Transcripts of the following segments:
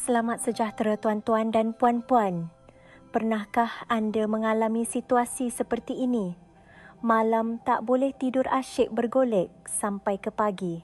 Selamat sejahtera tuan-tuan dan puan-puan. Pernahkah anda mengalami situasi seperti ini? Malam tak boleh tidur asyik bergolek sampai ke pagi.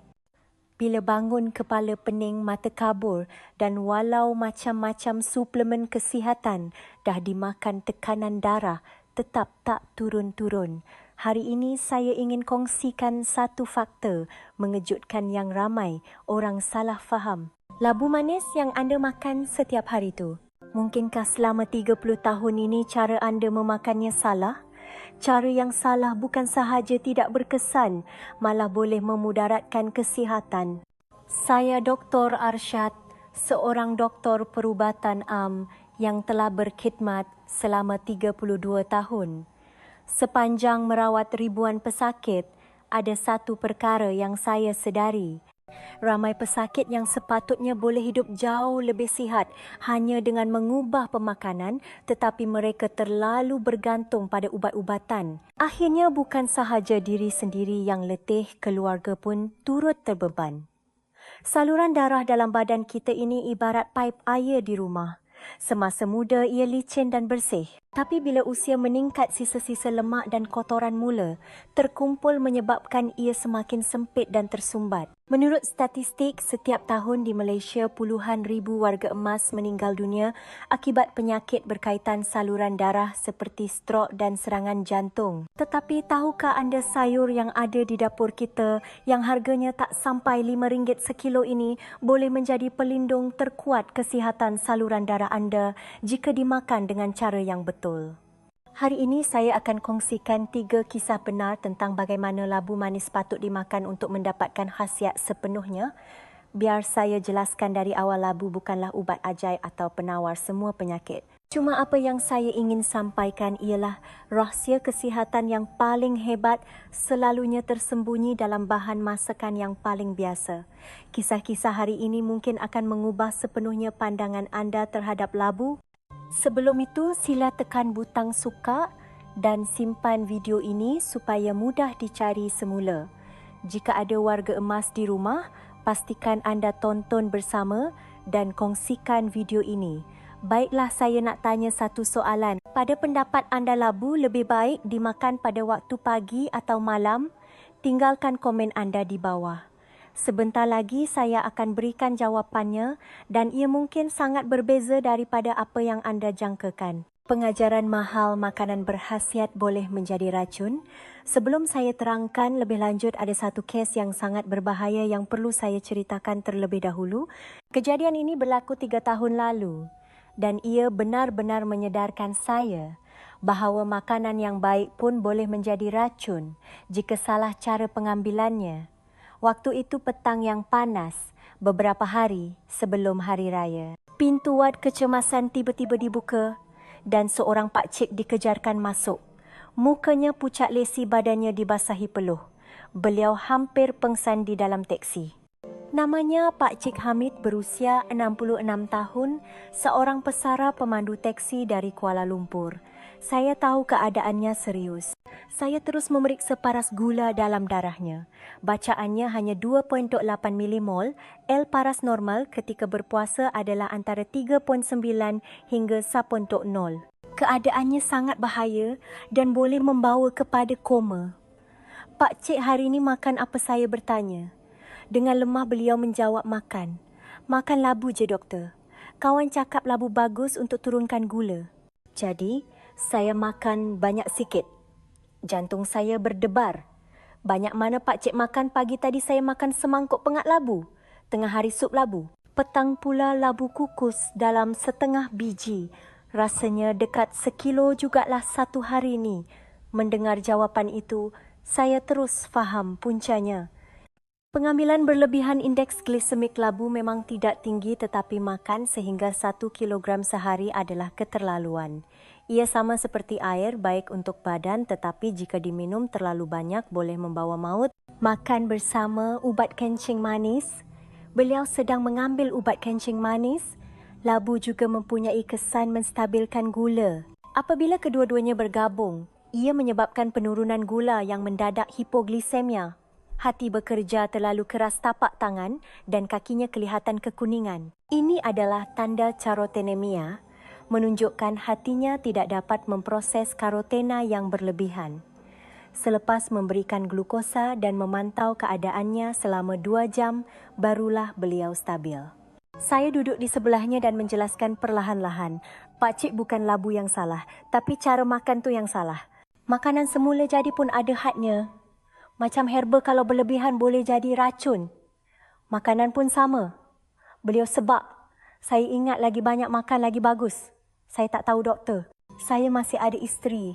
Bila bangun kepala pening, mata kabur dan walau macam-macam suplemen kesihatan dah dimakan, tekanan darah tetap tak turun-turun. Hari ini saya ingin kongsikan satu fakta mengejutkan yang ramai orang salah faham. Labu manis yang anda makan setiap hari tu, mungkinkah selama 30 tahun ini cara anda memakannya salah? Cara yang salah bukan sahaja tidak berkesan, malah boleh memudaratkan kesihatan. Saya Dr. Arsyad, seorang doktor perubatan am yang telah berkhidmat selama 32 tahun. Sepanjang merawat ribuan pesakit, ada satu perkara yang saya sedari. Ramai pesakit yang sepatutnya boleh hidup jauh lebih sihat hanya dengan mengubah pemakanan, tetapi mereka terlalu bergantung pada ubat-ubatan. Akhirnya bukan sahaja diri sendiri yang letih, keluarga pun turut terbeban. Saluran darah dalam badan kita ini ibarat paip air di rumah. Semasa muda ia licin dan bersih. Tapi bila usia meningkat, sisa-sisa lemak dan kotoran mula terkumpul menyebabkan ia semakin sempit dan tersumbat. Menurut statistik, setiap tahun di Malaysia puluhan ribu warga emas meninggal dunia akibat penyakit berkaitan saluran darah seperti strok dan serangan jantung. Tetapi tahukah anda sayur yang ada di dapur kita yang harganya tak sampai RM5 sekilo ini boleh menjadi pelindung terkuat kesihatan saluran darah anda jika dimakan dengan cara yang betul? Hari ini saya akan kongsikan 3 kisah benar tentang bagaimana labu manis patut dimakan untuk mendapatkan khasiat sepenuhnya. Biar saya jelaskan dari awal, labu bukanlah ubat ajaib atau penawar semua penyakit. Cuma apa yang saya ingin sampaikan ialah rahsia kesihatan yang paling hebat selalunya tersembunyi dalam bahan masakan yang paling biasa. Kisah-kisah hari ini mungkin akan mengubah sepenuhnya pandangan anda terhadap labu. Sebelum itu, sila tekan butang suka dan simpan video ini supaya mudah dicari semula. Jika ada warga emas di rumah, pastikan anda tonton bersama dan kongsikan video ini. Baiklah, saya nak tanya satu soalan. Pada pendapat anda, labu lebih baik dimakan pada waktu pagi atau malam? Tinggalkan komen anda di bawah. Sebentar lagi saya akan berikan jawapannya dan ia mungkin sangat berbeza daripada apa yang anda jangkakan. Pengajaran mahal makanan berkhasiat boleh menjadi racun. Sebelum saya terangkan lebih lanjut, ada satu kes yang sangat berbahaya yang perlu saya ceritakan terlebih dahulu. Kejadian ini berlaku 3 tahun lalu dan ia benar-benar menyedarkan saya bahawa makanan yang baik pun boleh menjadi racun jika salah cara pengambilannya. Waktu itu petang yang panas, beberapa hari sebelum hari raya. Pintu wad kecemasan tiba-tiba dibuka dan seorang pakcik dikejarkan masuk. Mukanya pucat lesi, badannya dibasahi peluh. Beliau hampir pengsan di dalam teksi. Namanya Pakcik Hamid, berusia 66 tahun, seorang pesara pemandu teksi dari Kuala Lumpur. Saya tahu keadaannya serius. Saya terus memeriksa paras gula dalam darahnya. Bacaannya hanya 2.8 milimol. L paras normal ketika berpuasa adalah antara 3.9 hingga 1.0. Keadaannya sangat bahaya dan boleh membawa kepada koma. Pakcik hari ini makan apa, saya bertanya. Dengan lemah beliau menjawab, makan. Makan labu je doktor. Kawan cakap labu bagus untuk turunkan gula. Jadi, saya makan banyak sikit. Jantung saya berdebar. Banyak mana pakcik makan? Pagi tadi saya makan semangkuk pengat labu. Tengah hari sup labu. Petang pula labu kukus dalam setengah biji. Rasanya dekat sekilo jugalah satu hari ni. Mendengar jawapan itu, saya terus faham puncanya. Pengambilan berlebihan indeks glisemik labu memang tidak tinggi, tetapi makan sehingga 1 kilogram sehari adalah keterlaluan. Ia sama seperti air, baik untuk badan, tetapi jika diminum terlalu banyak boleh membawa maut. Makan bersama ubat kencing manis. Beliau sedang mengambil ubat kencing manis. Labu juga mempunyai kesan menstabilkan gula. Apabila kedua-duanya bergabung, ia menyebabkan penurunan gula yang mendadak hipoglisemia. Hati bekerja terlalu keras tapak tangan dan kakinya kelihatan kekuningan. Ini adalah tanda carotenemia, menunjukkan hatinya tidak dapat memproses karotena yang berlebihan. Selepas memberikan glukosa dan memantau keadaannya selama 2 jam, barulah beliau stabil. Saya duduk di sebelahnya dan menjelaskan perlahan-lahan. Pakcik bukan labu yang salah, tapi cara makan tu yang salah. Makanan semula jadi pun ada hadnya. Macam herba kalau berlebihan boleh jadi racun. Makanan pun sama. Beliau sebab, saya ingat lagi banyak makan lagi bagus. Saya tak tahu doktor. Saya masih ada isteri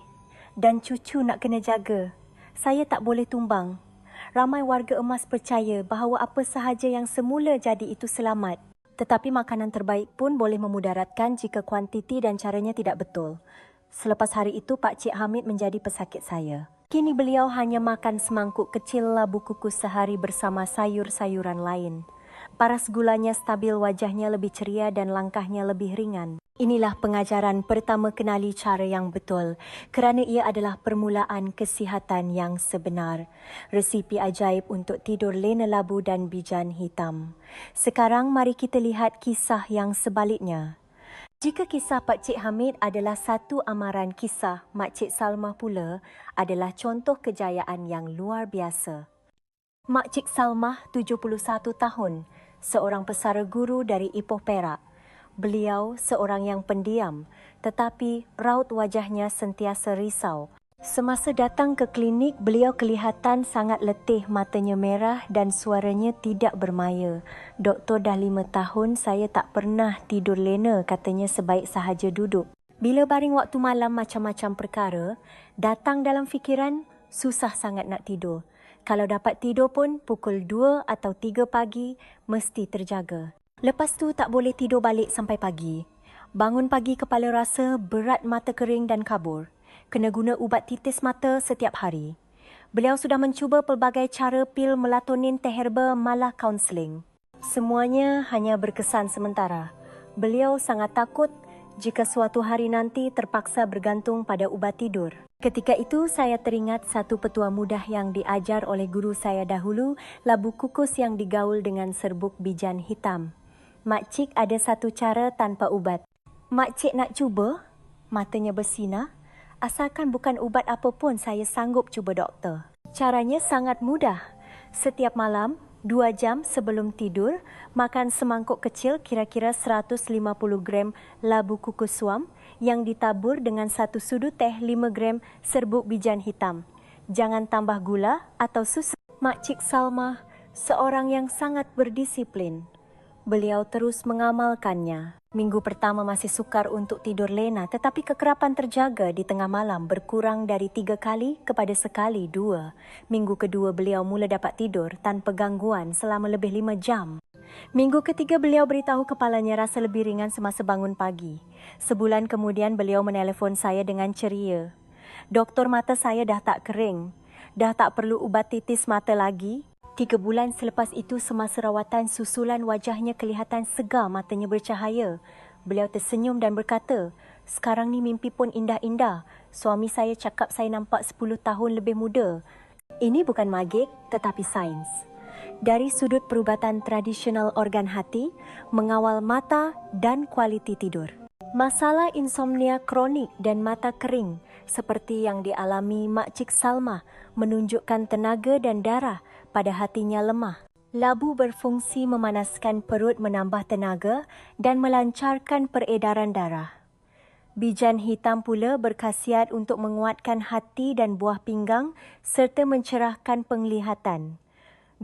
dan cucu nak kena jaga. Saya tak boleh tumbang. Ramai warga emas percaya bahawa apa sahaja yang semula jadi itu selamat. Tetapi makanan terbaik pun boleh memudaratkan jika kuantiti dan caranya tidak betul. Selepas hari itu, Pak Cik Hamid menjadi pesakit saya. Kini beliau hanya makan semangkuk kecil labu kukus sehari bersama sayur-sayuran lain. Paras gulanya stabil, wajahnya lebih ceria dan langkahnya lebih ringan. Inilah pengajaran pertama kenali cara yang betul, kerana ia adalah permulaan kesihatan yang sebenar. Resipi ajaib untuk tidur lena labu dan bijan hitam. Sekarang mari kita lihat kisah yang sebaliknya. Jika kisah Pak Cik Hamid adalah satu amaran, kisah Mak Cik Salmah pula adalah contoh kejayaan yang luar biasa. Mak Cik Salmah 71 tahun, seorang pesara guru dari Ipoh Perak. Beliau seorang yang pendiam, tetapi raut wajahnya sentiasa risau. Semasa datang ke klinik, beliau kelihatan sangat letih, matanya merah dan suaranya tidak bermaya. Doktor, dah 5 tahun saya tak pernah tidur lena, katanya sebaik sahaja duduk. Bila baring waktu malam, macam-macam perkara datang dalam fikiran, susah sangat nak tidur. Kalau dapat tidur pun pukul 2 atau 3 pagi, mesti terjaga. Lepas tu tak boleh tidur balik sampai pagi. Bangun pagi kepala rasa berat, mata kering dan kabur. Kena guna ubat titis mata setiap hari. Beliau sudah mencuba pelbagai cara, pil, melatonin, teh herba, malah kaunseling. Semuanya hanya berkesan sementara. Beliau sangat takut jika suatu hari nanti terpaksa bergantung pada ubat tidur. Ketika itu saya teringat satu petua mudah yang diajar oleh guru saya dahulu, labu kukus yang digaul dengan serbuk bijan hitam. Makcik ada satu cara tanpa ubat. Makcik nak cuba? Matanya bersinar. Asalkan bukan ubat apapun, saya sanggup cuba, doktor. Caranya sangat mudah. Setiap malam, 2 jam sebelum tidur, makan semangkuk kecil kira-kira 150 gram labu kukus suam yang ditabur dengan 1 sudu teh 5 gram serbuk bijan hitam. Jangan tambah gula atau susu. Makcik Salmah seorang yang sangat berdisiplin. Beliau terus mengamalkannya. Minggu pertama masih sukar untuk tidur lena, tetapi kekerapan terjaga di tengah malam berkurang dari 3 kali kepada sekali 2. Minggu kedua beliau mula dapat tidur tanpa gangguan selama lebih 5 jam. Minggu ketiga beliau beritahu kepalanya rasa lebih ringan semasa bangun pagi. Sebulan kemudian beliau menelefon saya dengan ceria. Doktor, mata saya dah tak kering. Dah tak perlu ubat titis mata lagi. 3 bulan selepas itu, semasa rawatan, susulan wajahnya kelihatan segar, matanya bercahaya. Beliau tersenyum dan berkata, sekarang ni mimpi pun indah-indah. Suami saya cakap saya nampak 10 tahun lebih muda. Ini bukan magik tetapi sains. Dari sudut perubatan tradisional organ hati, mengawal mata dan kualiti tidur. Masalah insomnia kronik dan mata kering seperti yang dialami Makcik Salmah menunjukkan tenaga dan darah pada hatinya lemah. Labu berfungsi memanaskan perut, menambah tenaga dan melancarkan peredaran darah. Bijan hitam pula berkhasiat untuk menguatkan hati dan buah pinggang serta mencerahkan penglihatan.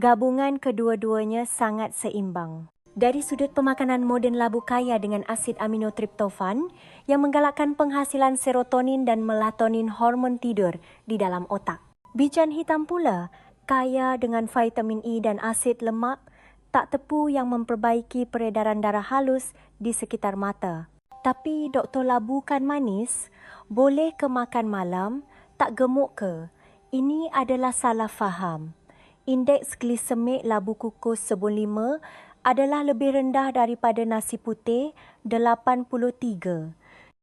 Gabungan kedua-duanya sangat seimbang. Dari sudut pemakanan moden, labu kaya dengan asid aminotriptofan yang menggalakkan penghasilan serotonin dan melatonin, hormon tidur di dalam otak. Bijan hitam pula kaya dengan vitamin E dan asid lemak tak tepu yang memperbaiki peredaran darah halus di sekitar mata. Tapi Dr. Labu kan manis? Boleh ke makan malam? Tak gemuk ke? Ini adalah salah faham. Indeks glisemik labu kukus sebun 5 adalah lebih rendah daripada nasi putih, 83.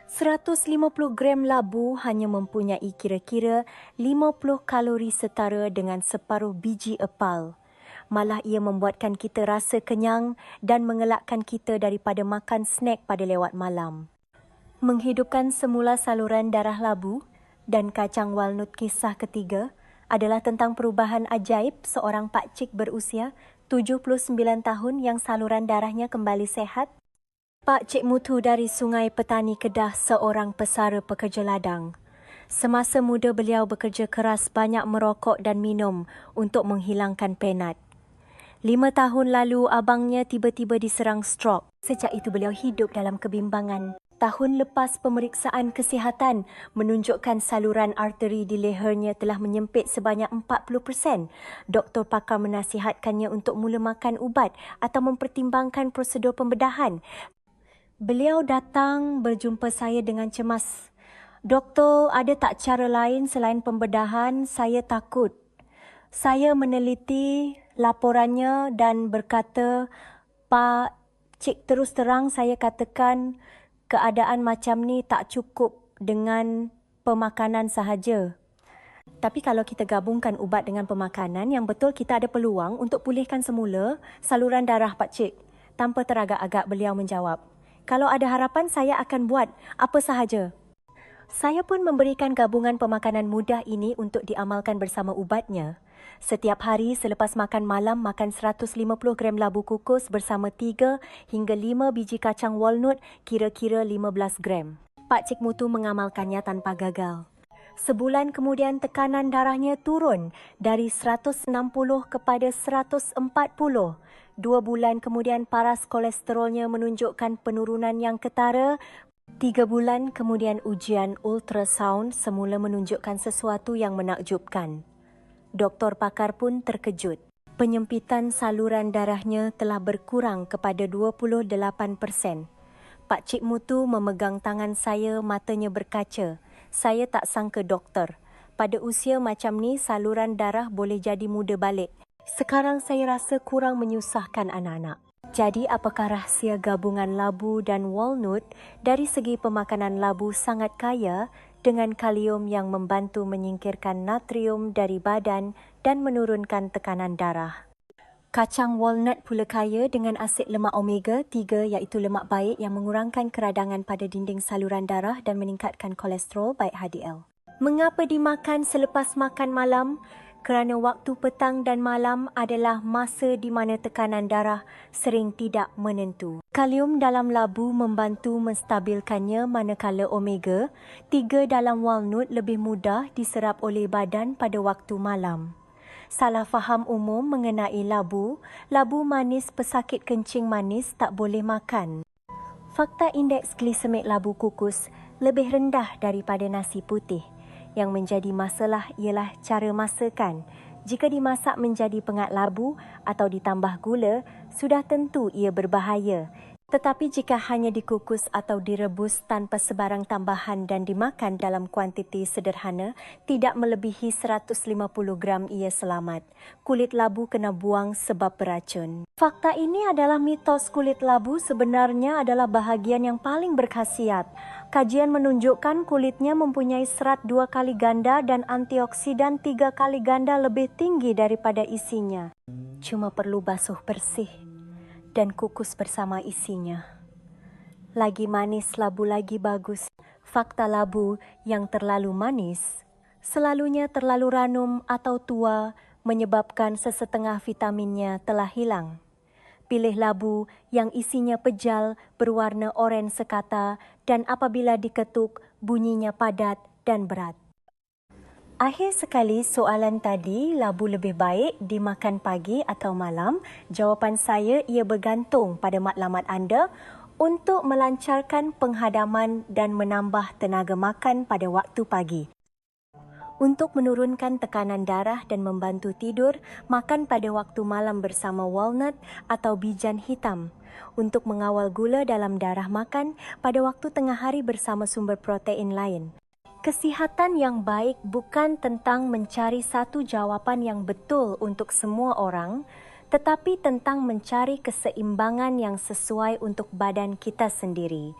150 gram labu hanya mempunyai kira-kira 50 kalori setara dengan separuh biji epal. Malah ia membuatkan kita rasa kenyang dan mengelakkan kita daripada makan snack pada lewat malam. Menghidupkan semula saluran darah labu dan kacang walnut kisah ketiga adalah tentang perubahan ajaib seorang pakcik berusia 79 tahun yang saluran darahnya kembali sehat. Pak Cik Mutu dari Sungai Petani Kedah, seorang pesara pekerja ladang. Semasa muda beliau bekerja keras, banyak merokok dan minum untuk menghilangkan penat. 5 tahun lalu abangnya tiba-tiba diserang strok. Sejak itu beliau hidup dalam kebimbangan. Tahun lepas pemeriksaan kesihatan menunjukkan saluran arteri di lehernya telah menyempit sebanyak 40%. Doktor pakar menasihatkannya untuk mula makan ubat atau mempertimbangkan prosedur pembedahan. Beliau datang berjumpa saya dengan cemas. Doktor, ada tak cara lain selain pembedahan? Saya takut. Saya meneliti laporannya dan berkata, Pak Cik, terus terang saya katakan keadaan macam ni tak cukup dengan pemakanan sahaja. Tapi kalau kita gabungkan ubat dengan pemakanan, yang betul kita ada peluang untuk pulihkan semula saluran darah Pak Cik. Tanpa teragak-agak beliau menjawab, kalau ada harapan saya akan buat apa sahaja. Saya pun memberikan gabungan pemakanan mudah ini untuk diamalkan bersama ubatnya. Setiap hari selepas makan malam, makan 150 gram labu kukus bersama 3 hingga 5 biji kacang walnut, kira-kira 15 gram. Pak Cik Mutu mengamalkannya tanpa gagal. Sebulan kemudian tekanan darahnya turun dari 160 kepada 140. 2 bulan kemudian paras kolesterolnya menunjukkan penurunan yang ketara. 3 bulan kemudian ujian ultrasound semula menunjukkan sesuatu yang menakjubkan. Doktor pakar pun terkejut. Penyempitan saluran darahnya telah berkurang kepada 28%. Pak Cik Mutu memegang tangan saya, matanya berkaca. Saya tak sangka doktor. Pada usia macam ni, saluran darah boleh jadi muda balik. Sekarang saya rasa kurang menyusahkan anak-anak. Jadi apakah rahsia gabungan labu dan walnut? Dari segi pemakanan, labu sangat kaya dengan kalium yang membantu menyingkirkan natrium dari badan dan menurunkan tekanan darah. Kacang walnut pula kaya dengan asid lemak omega 3 iaitu lemak baik yang mengurangkan keradangan pada dinding saluran darah dan meningkatkan kolesterol baik HDL. Mengapa dimakan selepas makan malam? Kerana waktu petang dan malam adalah masa di mana tekanan darah sering tidak menentu. Kalium dalam labu membantu menstabilkannya, manakala omega 3 dalam walnut lebih mudah diserap oleh badan pada waktu malam. Salah faham umum mengenai labu manis pesakit kencing manis tak boleh makan. Fakta indeks glisemik labu kukus lebih rendah daripada nasi putih. Yang menjadi masalah ialah cara masakan. Jika dimasak menjadi pengat labu atau ditambah gula, sudah tentu ia berbahaya. Tetapi jika hanya dikukus atau direbus tanpa sebarang tambahan dan dimakan dalam kuantiti sederhana, tidak melebihi 150 gram, ia selamat. Kulit labu kena buang sebab beracun. Fakta ini adalah mitos. Kulit labu sebenarnya adalah bahagian yang paling berkhasiat. Kajian menunjukkan kulitnya mempunyai serat 2 kali ganda dan antioksidan 3 kali ganda lebih tinggi daripada isinya. Cuma perlu basuh bersih dan kukus bersama isinya. Lagi manis labu lagi bagus. Fakta labu yang terlalu manis, selalunya terlalu ranum atau tua, menyebabkan sesetengah vitaminnya telah hilang. Pilih labu yang isinya pejal, berwarna oranye sekata dan apabila diketuk, bunyinya padat dan berat. Akhir sekali, soalan tadi, labu lebih baik dimakan pagi atau malam? Jawapan saya, ia bergantung pada matlamat anda untuk melancarkan penghadaman dan menambah tenaga makan pada waktu pagi. Untuk menurunkan tekanan darah dan membantu tidur, makan pada waktu malam bersama walnut atau bijan hitam. Untuk mengawal gula dalam darah, makan pada waktu tengah hari bersama sumber protein lain. Kesihatan yang baik bukan tentang mencari satu jawapan yang betul untuk semua orang, tetapi tentang mencari keseimbangan yang sesuai untuk badan kita sendiri.